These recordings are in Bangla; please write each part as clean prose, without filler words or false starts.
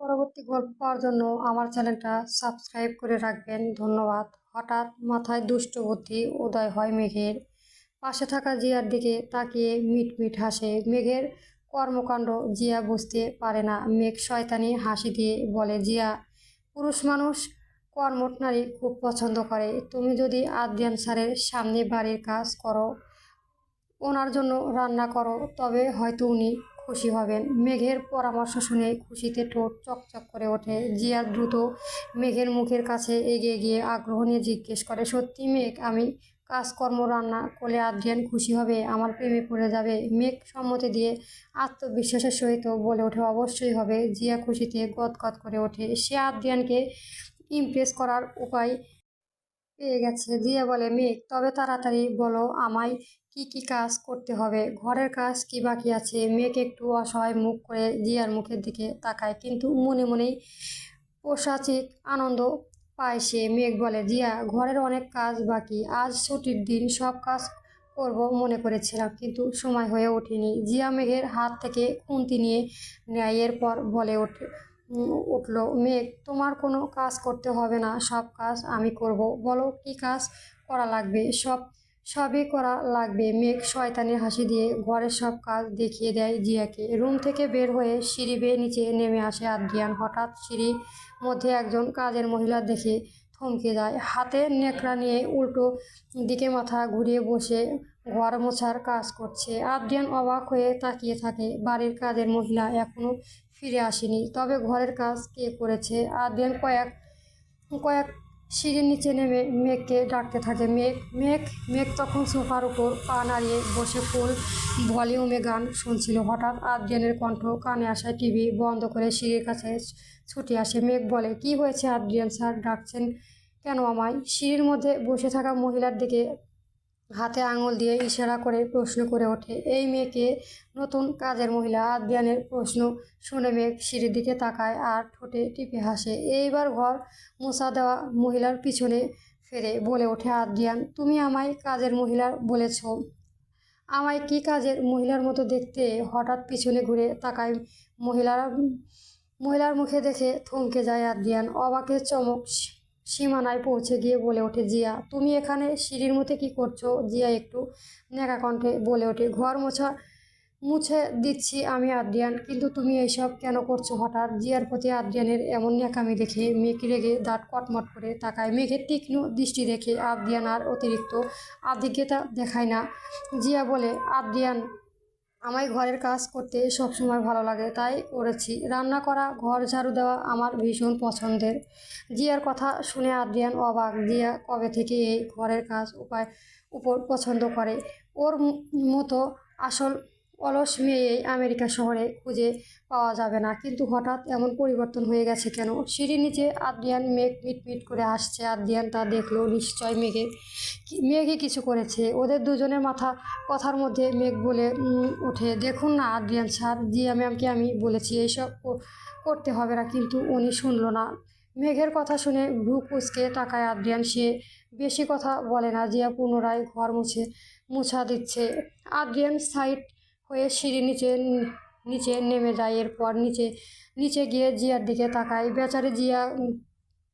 পরবর্তী গল্প পাওয়ার জন্য আমার চ্যানেলটা সাবস্ক্রাইব করে রাখবেন। ধন্যবাদ। হঠাৎ মাথায় দুষ্ট বুদ্ধি উদয় হয় মেঘের। পাশে থাকা জিয়ার দিকে তাকিয়ে মিটমিট হাসে। মেঘের কর্মকাণ্ড জিয়া বুঝতে পারে না। মেঘ শয়তানি হাসি দিয়ে বলে, জিয়া, পুরুষ মানুষ কর্মঠ নারী খুব পছন্দ করে। তুমি যদি আদ্রিয়ান স্যারের সামনে বাড়ির কাজ করো, ওনার জন্য রান্না করো, তবে হয়তো উনি খুশি হবেন। মেঘের পরামর্শ শুনে খুশিতে ঠোঁট চকচক করে ওঠে। জিয়া দ্রুত মেঘের মুখের কাছে এগিয়ে গিয়ে আগ্রহ নিয়ে জিজ্ঞেস করে, সত্যি মেঘ, আমি কাজকর্ম রান্না করলে আদ্রিয়ান খুশি হবে, আমার প্রেমে পড়ে যাবে? মেঘ সম্মতি দিয়ে আত্মবিশ্বাসের সহিত বলে ওঠে, অবশ্যই হবে। জিয়া খুশিতে গদগদ করে ওঠে। সে আদ্রিয়ানকে ইমপ্রেস করার উপায় পেয়ে গেছে। জিয়া বলে, মেঘ, তবে তাড়াতাড়ি বলো আমায় কি কি কাজ করতে হবে? ঘরের কাজ কি বাকি আছে? মেঘ একটু অসহায় মুখ করে জিয়ার মুখের দিকে তাকায়, কিন্তু মনে মনেই পৈশাচিক আনন্দ পায় সে। মেঘ বলে, জিয়া, ঘরের অনেক কাজ বাকি। আজ ছুটির দিন, সব কাজ করব মনে করেছিলাম, কিন্তু সময় হয়ে ওঠেনি। জিয়া মেঘের হাত থেকে খুন্তি নিয়ে নেয়, এরপর বলে উঠল, মেঘ, তোমার কোনো কাজ করতে হবে না, সব কাজ আমি করব। বলো কি কাজ করা লাগবে? সবই করা লাগবে। মেঘ শয়তানের হাসি দিয়ে ঘরের সব কাজ দেখিয়ে দেয় জিয়াকে। রুম থেকে বের হয়ে সিঁড়ি বেয়ে নিচে নেমে আসে আদ্রিয়ান। হঠাৎ সিঁড়ির মধ্যে একজন কাজের মহিলা দেখে থমকে যায়। হাতে নেকড়া নিয়ে উল্টো দিকে মাথা ঘুরিয়ে বসে ঘর মোছার কাজ করছে। আদ্রিয়ান অবাক হয়ে তাকিয়ে থাকে। বাড়ির কাজের মহিলা এখনো ফিরে আসেনি, তবে ঘরের কাজ কে করেছে? আদ্রিয়ান কয়েক কয়েক সিঁড়ির নিচে নেমে মেঘকে ডাকতে থাকে, মেঘ, মেঘ। মেঘ তখন সোফার উপর পা নাড়িয়ে বসে ফুল ভলিউমে গান শুনছিল। হঠাৎ আদ্রিয়ানের কণ্ঠ কানে আসায় টিভি বন্ধ করে সিঁড়ির কাছে ছুটে আসে। মেঘ বলে, কি হয়েছে আদ্রিয়ান স্যার, ডাকছেন কেন আমায়? সিঁড়ির মধ্যে বসে থাকা মহিলার দিকে হাতে আঙুল দিয়ে ইশারা করে প্রশ্ন করে ওঠে, এই মেয়েকে? নতুন কাজের মহিলা। আদ্রিয়ানের প্রশ্ন শুনে মেঘ সিঁড়ির দিকে তাকায় আর ঠোঁটে টিপে হাসে। এইবার ঘর মোছা দেওয়া মহিলার পিছনে ফিরে বলে ওঠে, আদ্রিয়ান, তুমি আমায় কাজের মহিলা বলেছ? আমায় কি কাজের মহিলার মতো দেখতে? হঠাৎ পিছনে ঘুরে তাকায় মহিলার মুখে দেখে থমকে যায় আদ্রিয়ান। অবাকের চমক সীমানায় পৌঁছে গিয়ে বলে ওঠে, জিয়া, তুমি এখানে সিঁড়ির মধ্যে কি করছো? জিয়া একটু ন্যাকা কণ্ঠে বলে ওঠে, ঘর মুছে দিচ্ছি আমি আদ্রিয়ান, কিন্তু তুমি এইসব কেন করছো হঠাৎ? জিয়ার প্রতি আদ্রিয়ানের এমন ন্যাকামি দেখে মেঘ রেগে দাঁত কটমট করে তাকায়। মেঘের তীক্ষ্ণ দৃষ্টি দেখে আদ্রিয়ান আর অতিরিক্ত আধিক্যতা দেখায় না। জিয়া বলে, আদ্রিয়ান, আমায় ঘরের কাজ করতে সবসময় ভালো লাগে, তাই করেছি। রান্না করা, ঘর ঝাড়ু দেওয়া আমার ভীষণ পছন্দের। জিয়ার কথা শুনে আদ্রিয়ান অবাক। জিয়া কবে থেকে এই ঘরের কাজ উপর পছন্দ করে? ওর মতো আসল অলস মেয়ে আমেরিকা শহরে খুঁজে পাওয়া যাবে না। কিন্তু হঠাৎ এমন পরিবর্তন হয়ে গেছে কেন? সিঁড়ির নিচে আদ্রিয়ান মেঘ মিটমিট করে আসছে। আদ্রিয়ান তা দেখলো, নিশ্চয় মেঘই কিছু করেছে। ওদের দুজনের কথার মধ্যে মেঘ বলে ওঠে, দেখুন না আদ্রিয়ান স্যার, জিয়া ম্যামকে আমি বলেছি এইসব করতে হবে না, কিন্তু উনি শুনল না। মেঘের কথা শুনে ভ্রু কুঁচকে তাকায় আদ্রিয়ান। সে বেশি কথা বলে না। জিয়া পুনরায় ঘর মুছা দিচ্ছে। আদ্রিয়ান সাইড হয়ে সিঁড়ি নিচে নেমে যায়। এরপর নিচে গিয়ে জিয়ার দিকে তাকায়। বেচারি জিয়া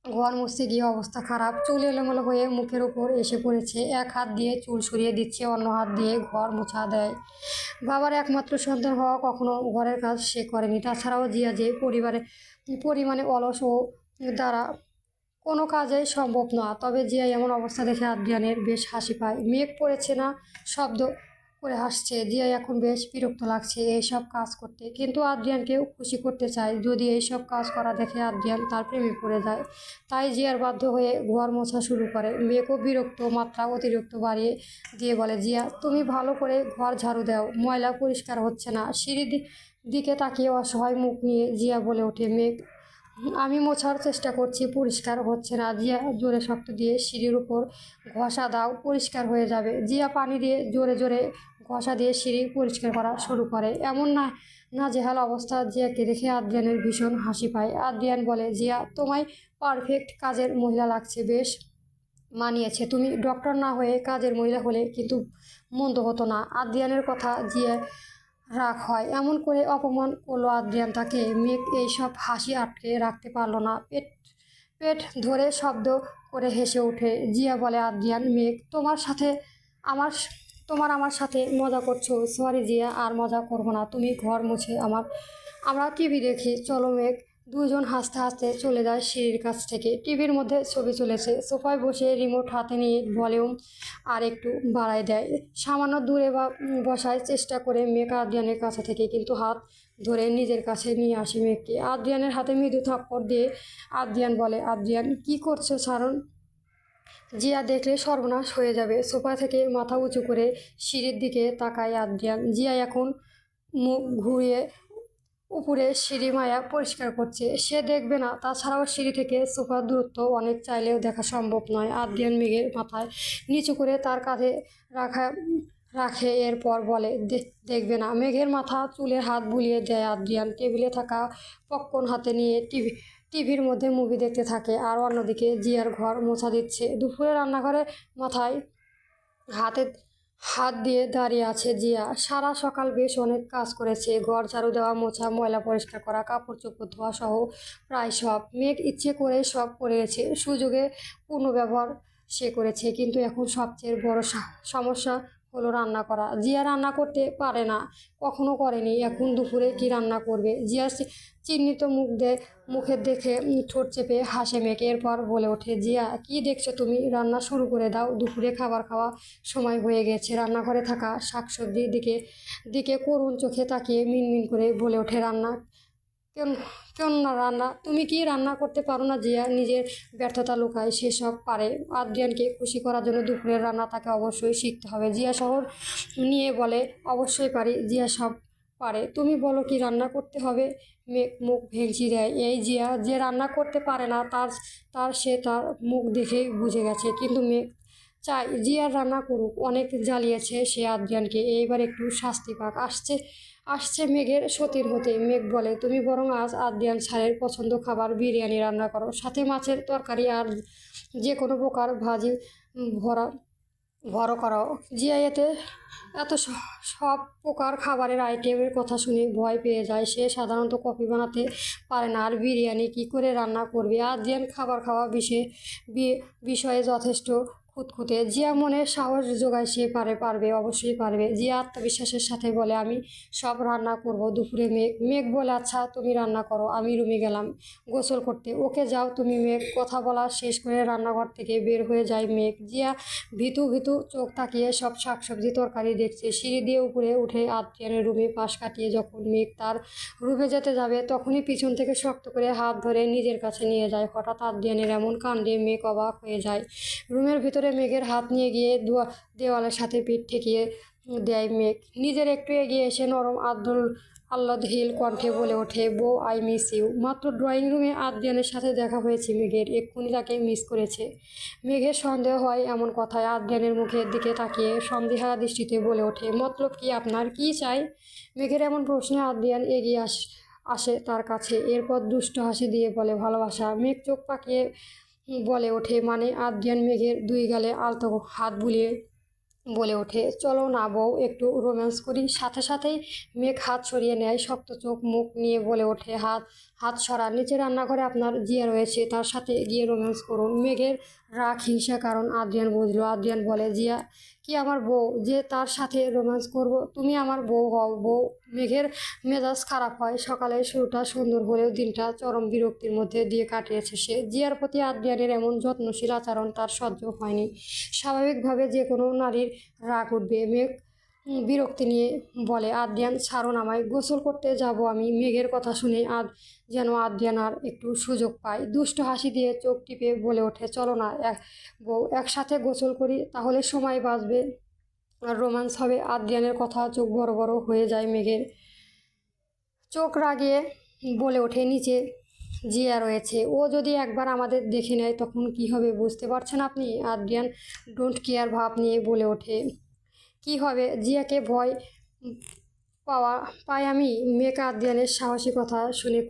ঘর মুছতে গিয়ে অবস্থা খারাপ। চুল এলোমেলো হয়ে মুখের উপর এসে পড়েছে। এক হাত দিয়ে চুল সরিয়ে দিচ্ছে, অন্য হাত দিয়ে ঘর মোছা দেয়। বাবার একমাত্র সন্তান হওয়া কখনো ঘরের কাজ সে করেনি। তাছাড়াও জিয়া যে পরিমাণে অলস ও দ্বারা কোনো কাজেই সম্ভব না। তবে জিয়া এমন অবস্থা দেখে আদ্রিয়ানের বেশ হাসি পায়। মেঘ পড়েছে না শব্দ করে হাসছে। জিয়া এখন বেশ বিরক্ত লাগছে এইসব কাজ করতে, কিন্তু আদ্রিয়ানকেও খুশি করতে চায়। যদি এইসব কাজ করা দেখে আদ্রিয়ান তার প্রেমে পড়ে যায়, তাই জিয়ার বাধ্য হয়ে ঘর মোছা শুরু করে। মেঘও বিরক্ত মাত্রা অতিরিক্ত বাড়িয়ে দিয়ে বলে, জিয়া, তুমি ভালো করে ঘর ঝাড়ু দাও, ময়লা পরিষ্কার হচ্ছে না। সিঁড়ির দিকে তাকিয়ে অসহায় মুখ নিয়ে জিয়া বলে ওঠে, মেঘ, আমি মোছার চেষ্টা করছি, পরিষ্কার হচ্ছে না। জিয়া জোরে শক্ত দিয়ে সিঁড়ির উপর ঘষা দাও, পরিষ্কার হয়ে যাবে। জিয়া পানি দিয়ে জোরে জোরে ঘষা দিয়ে সিঁড়ি পরিষ্কার করা শুরু করে। এমন নাজেহাল অবস্থা জিয়াকে দেখে আদ্রিয়ানের ভীষণ হাসি পায়। আদ্রিয়ান বলে, জিয়া, তোমায় পারফেক্ট কাজের মহিলা লাগছে, বেশ মানিয়েছে। তুমি ডক্টর না হয়ে কাজের মহিলা হলে কিন্তু মন্দ হতো না। আদ্রিয়ানের কথা রাগ হয়। এমন করে অপমান করলো আদ্রিয়ান তাকে। মেঘ এইসব হাসি আটকে রাখতে পারলো না, পেট পেট ধরে শব্দ করে হেসে ওঠে। জিয়া বলে, আদ্রিয়ান, মেঘ তোমার সাথে আমার আমার সাথে মজা করছো? সরি জিয়া, আর মজা করবো না। তুমি ঘর মুছে আমরা টিভি দেখি, চলো মেঘ। দুজন হাসতে হাসতে চলে যায় সিঁড়ির কাছ থেকে। টিভির মধ্যে ছবি চলেছে। সোফায় বসে রিমোট হাতে নিয়ে ভলিউম আর একটু বাড়ায় দেয়। সামান্য দূরে বসার চেষ্টা করে মেঘ আদ্রিয়ানের কাছে থেকে, কিন্তু হাত ধরে নিজের কাছে নিয়ে আসে মেঘকে। আদ্রিয়ানের হাতে মৃদু থাপ্পড় দিয়ে আদ্রিয়ান বলে, আদ্রিয়ান কি করছো ছাড়ুন। জিয়া দেখলে সর্বনাশ হয়ে যাবে। সোফা থেকে মাথা উঁচু করে সিঁড়ির দিকে তাকায় আদ্রিয়ান। জিয়া এখন মুখ ঘুরিয়ে উপরে সিঁড়ি মায়া পরিষ্কার করছে। সে দেখবে না। তাছাড়াও সিঁড়ি থেকে সোফার দূরত্ব অনেক, চাইলেও দেখা সম্ভব নয়। আদ্রিয়ান মেঘের মাথায় নিচু করে তার কাঁধে রাখা রাখে, এরপর বলে, দেখবে না। মেঘের মাথা চুলের হাত বুলিয়ে দেয় আদ্রিয়ান। টেবিলে থাকা পপকর্ন হাতে নিয়ে টিভির মধ্যে মুভি দেখতে থাকে। আর অন্যদিকে জিয়ার ঘর মোছা দিচ্ছে। দুপুরে রান্নাঘরে মাথায় হাতে হাত দিয়ে দাঁড়িয়ে আছে জিয়া। সারা সকাল বেশ অনেক কাজ করেছে। ঘর ঝাড়ু দেওয়া, মোছা, ময়লা পরিষ্কার করা, কাপড় চোপড় ধোয়া সহ প্রায় সব। মেঘ ইচ্ছে করে সব করেছে, সুযোগে পূর্ণ ব্যবহার সে করেছে। কিন্তু এখন সবচেয়ে বড় সমস্যা হলো রান্না করা। জিয়া রান্না করতে পারে না, কখনো করেনি। এখন দুপুরে কি রান্না করবে? জিয়া চিহ্নিত মুখের দেখে ঠোঁট চেপে হাসে মেঘ। এরপর বলে ওঠে, জিয়া কি দেখছো তুমি? রান্না শুরু করে দাও। দুপুরে খাবার খাওয়া সময় হয়ে গেছে। রান্নাঘরে থাকা শাকসবজির দিকে দিকে করুণ চোখে তাকিয়ে মিনমিন করে বলে ওঠে, রান্না কেন? কেন না রান্না? তুমি কি রান্না করতে পারো না? জিয়া নিজের ব্যর্থতা লুকায়, সে সব পারে। আদ্রিয়ানকে খুশি করার জন্য দুপুরের রান্না তাকে অবশ্যই শিখতে হবে। জিয়া শহর নিয়ে বলে, অবশ্যই পারি। জিয়া সব পারে। তুমি বলো কি রান্না করতে হবে? মেঘ মুখ ভেঙচি দেয়। এই জিয়া যে রান্না করতে পারে না, তার মুখ দেখেই বুঝে গেছে। কিন্তু মেঘ চাই জিয়ার রান্না করুক। অনেক জ্বালিয়েছে সে আদ্রিয়ানকে, এইবার একটু শাস্তি পাক। আসছে মেঘের সতীর হতে। মেঘ বলে, তুমি বরং আজ আদ্রিয়ান স্যারের পছন্দ খাবার বিরিয়ানি রান্না করো, সাথে মাছের তরকারি আর যে কোনো প্রকার ভাজি ভরা বড় করো। জিয়া এত সব প্রকার খাবারের আইটেমের কথা শুনে ভয় পেয়ে যায়। সে সাধারণত কফি বানাতে পারে না, আর বিরিয়ানি কি করে রান্না করবে? আদ্রিয়ান খাবার খাওয়া বিষয়ে যথেষ্ট খুঁতখুঁতে। জিয়া মনে সাহস জোগায়, সে পারবে, অবশ্যই পারবে। জিয়া আত্মবিশ্বাসের সাথে বলে, আমি সব রান্না করব। দুপুরে মেঘ বলে, আচ্ছা তুমি রান্না করো, আমি রুমে গেলাম গোসল করতে। ওকে যাও তুমি। মেঘ কথা বলা শেষ করে রান্নাঘর থেকে বের হয়ে যায় মেঘ। জিয়া ভীতু ভীতু চোখ তাকিয়ে সব শাকসবজি তরকারি দেখছে। সিঁড়ি দিয়ে উপরে উঠে আদ্রিয়ানের রুমে পাশ কাটিয়ে যখন মেঘ তার রুমে যেতে যাবে, তখনই পিছন থেকে শক্ত করে হাত ধরে নিজের কাছে নিয়ে যায়। হঠাৎ আদ্রিয়ানের এমন কাণ্ডে মেঘ অবাক হয়ে যায়। রুমের ভিতরে মেঘের হাত নিয়ে গিয়ে দেওয়ালের সাথে পিঠ ঠেকিয়ে দেয় মেঘ। নিজের একটু এগিয়ে এসে নরম আহ্লাদহীন কণ্ঠে বলে ওঠে, বউ আই মিস ইউ। মাত্র ড্রয়িং রুমে আদ্রিয়ানের সাথে দেখা হয়েছে মেঘের, এক্ষুনি তাকে মিস করেছে। মেঘের সন্দেহ হয় এমন কথায়। আদ্রিয়ানের মুখের দিকে তাকিয়ে সন্দেহারা দৃষ্টিতে বলে ওঠে, মতলব কি আপনার? কি চাই? মেঘের এমন প্রশ্নে আদ্রিয়ান এগিয়ে আসে তার কাছে। এরপর দুষ্ট হাসি দিয়ে বলে, ভালোবাসা। মেঘ চোখ পাকিয়ে বলে ওঠে, মানে? আদ্রিয়ান মেঘের দুই গালে আলতো হাত বুলিয়ে বলে ওঠে, চলো না বউ, একটু রোম্যান্স করি। সাথে সাথেই মেঘ হাত সরিয়ে নেয়। শক্ত চোখ মুখ নিয়ে বলে ওঠে, হাত সরান। নিচে রান্নাঘরে আপনার জিয়া রয়েছে, তার সাথে গিয়ে রোম্যান্স করুন। মেঘের রাগ হিংসা কারণ আদ্রিয়ান বুঝলো। আদ্রিয়ান বলে, জিয়া কি আমার বউ যে তার সাথে রোম্যান্স করব? তুমি আমার বউ হও। বউ। মেঘের মেজাজ খারাপ হয়। সকালের শুরুটা সুন্দর হলেও দিনটা চরম বিরক্তির মধ্যে দিয়ে কাটিয়েছে সে। জিয়ার প্রতি আদ্রিয়ানের এমন যত্নশীল আচরণ তার সহ্য হয়নি। স্বাভাবিকভাবে যে কোনো নারীর রাগ উঠবে। মেঘ বিরক্তি নিয়ে বলে, আদ্রিয়ান ছাড়ুন আমায়, গোসল করতে যাব আমি। মেঘের কথা শুনে যেন আদ্রিয়ান আর একটু সুযোগ পায়। দুষ্ট হাসি দিয়ে চোখ টিপে বলে ওঠে, চলো না বউ, একসাথে গোসল করি, তাহলে সময় বাঁচবে আর রোম্যান্স হবে। আদ্রিয়ানের কথা চোখ বড় বড় হয়ে যায় মেঘের। চোখ রাগিয়ে বলে ওঠে, নিচে জিয়া রয়েছে, ও যদি একবার আমাদের দেখে নেয় তখন কি হবে বুঝতে পারছেন আপনি? আদ্রিয়ান ডোন্ট কেয়ার ভাব নিয়ে বলে ওঠে, কি হবে? জিয়াকে ভয় পাই আমি? মেঘ আদ্রিয়ানের সাহসী কথা শুনে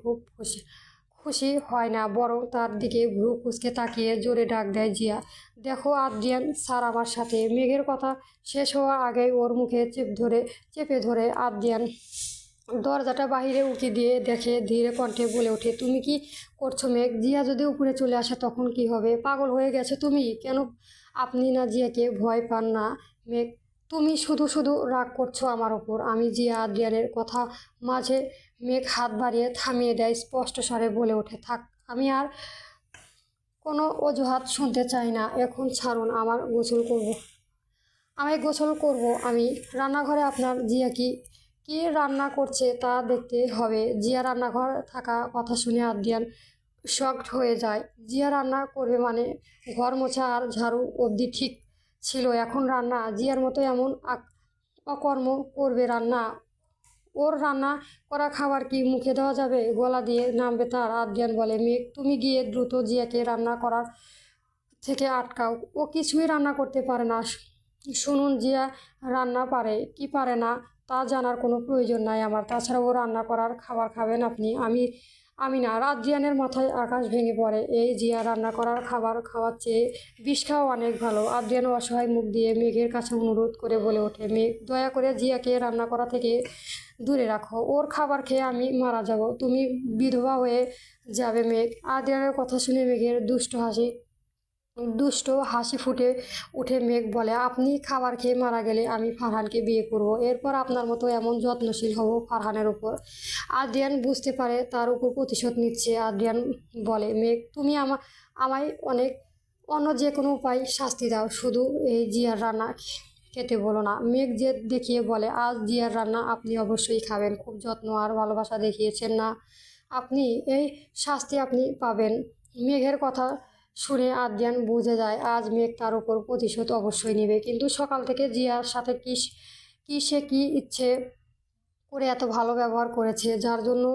খুশি হয় না, বরং তার দিকে ভ্রু কুঁচকে তাকিয়ে জোরে ডাক দেয় জিয়া। দেখো আদ্রিয়ান স্যার আমার সাথে। মেঘের কথা শেষ হওয়ার আগেই ওর মুখে চেপে ধরে আদ্রিয়ান দরজাটা বাহিরে উঁকি দিয়ে দেখে, ধীরে কণ্ঠে বলে ওঠে, তুমি কি করছো মেঘ? জিয়া যদি উপরে চলে আসে তখন কি হবে? পাগল হয়ে গেছে তুমি? কেন আপনি না জিয়াকে ভয় পান না মেঘ? তুমি শুধু শুধু রাগ করছো আমার ওপর। আমি জিয়া আদ্রিয়ানের কথা মাঝে মেঘ হাত বাড়িয়ে থামিয়ে দেয়, স্পষ্ট স্বরে বলে ওঠে, থাক, আমি আর কোনো অজুহাত শুনতে চাই না। এখন ছাড়ুন, আমি গোসল করব। আমি রান্নাঘরে আপনার জিয়া কি কি রান্না করছে তা দেখতে হবে। জিয়া রান্নাঘর থাকা কথা শুনে আদ্রিয়ান শকড হয়ে যায়। জিয়া রান্না করবে মানে? ঘর মোছা আর ঝাড়ু অবধি ঠিক ছিল, এখন রান্না? জিয়ার মতো এমন অকর্ম করবে রান্না? ওর রান্না করা খাবার কি মুখে দেওয়া যাবে? গলা দিয়ে নামবে তার। আদ্রিয়ান বলে, মেঘ তুমি গিয়ে দ্রুত জিয়াকে রান্না করার থেকে আটকাও। ও কিছুই রান্না করতে পারে না। শুনুন, জিয়া রান্না পারে কি পারে না তা জানার কোনো প্রয়োজন নাই আমার। তাছাড়া ও রান্না করার খাবার খাবেন আপনি, আমি না। আদ্রিয়ানের মাথায় আকাশ ভেঙে পড়ে। এই জিয়া রান্না করার খাবার খাওয়ার চেয়ে বিষ খাওয়া অনেক ভালো। আদ্রিয়ান অসহায় মুখ দিয়ে মেঘের কাছে অনুরোধ করে বলে ওঠে, মেঘ দয়া করে জিয়াকে রান্না করা থেকে দূরে রাখো। ওর খাবার খেয়ে আমি মারা যাব, তুমি বিধবা হয়ে যাবে মেঘ। আদ্রিয়ানের কথা শুনে মেঘের দুষ্ট হাসি ফুটে উঠে। মেঘ বলে, আপনি খাবার খেয়ে মারা গেলে আমি ফারহানকে বিয়ে করব, এরপর আপনার মতো এমন যত্নশীল হব ফারহানের উপর। আদ্রিয়ান বুঝতে পারে তার উপর প্রতিশোধ নিচ্ছে। আদ্রিয়ান বলে, মেঘ তুমি আমায় অন্য যে কোনো উপায় শাস্তি দাও, শুধু এই জিয়ার রান্না খেতে বলো না। মেঘ জেদ দেখিয়ে বলে, আজ জিয়ার রান্না আপনি অবশ্যই খাবেন। খুব যত্ন আর ভালোবাসা দেখিয়েছেন না আপনি, এই শাস্তি আপনি পাবেন। মেঘের কথা শুনে আদ্রিয়ান বুঝে যায় আজ মেঘ তার উপর প্রতিশোধ অবশ্যই নেবে। কিন্তু সকাল থেকে জিয়ার সাথে সে কি ইচ্ছে করে এত ভালো ব্যবহার করেছে, যার জন্য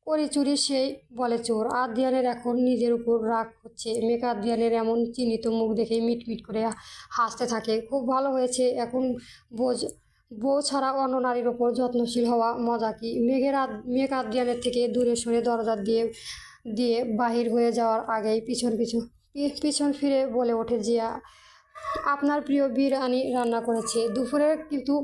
করি চুরি সেই বলে চোর। আদ্রিয়ানের এখন নিজের উপর রাগ হচ্ছে। মেঘ আদ্রিয়ানের এমন চিহ্নিত মুখ দেখে মিটমিট করে হাসতে থাকে। খুব ভালো হয়েছে, এখন বোঝ বউ ছাড়া অন্য নারীর ওপর যত্নশীল হওয়া মজা কি। মেঘ আদ্রিয়ানের থেকে দূরে সরে দরজা দিয়ে দিয়ে বাহির হয়ে যাওয়ার আগেই পিছন ফিরে বলে ওঠে, জিয়া আপনার প্রিয় বিরিয়ানি রান্না করেছে। দুপুরে কিন্তু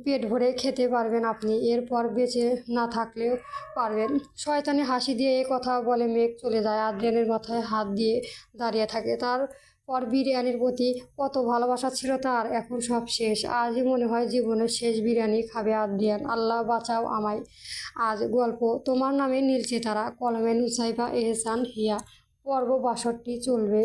পেট ভরে খেতে পারবেন আপনি, এরপর বেঁচে না থাকলেও পারবেন। শয়তানি হাসি দিয়ে এ কথা বলে মেঘ চলে যায়। আদ্রিয়ানের মাথায় হাত দিয়ে দাঁড়িয়ে থাকে। তারপর বিরিয়ানির প্রতি কত ভালোবাসা ছিল তার, এখন সব শেষ। আজই মনে হয় জীবনের শেষ বিরিয়ানি খাবে আদ্রিয়ান। আল্লাহ বাঁচাও আমায়। আজ গল্প তোমার নামে নীলচে তারা, কলমে নুসাইবা এহসান হিয়া, পর্ব ৬২ চলবে।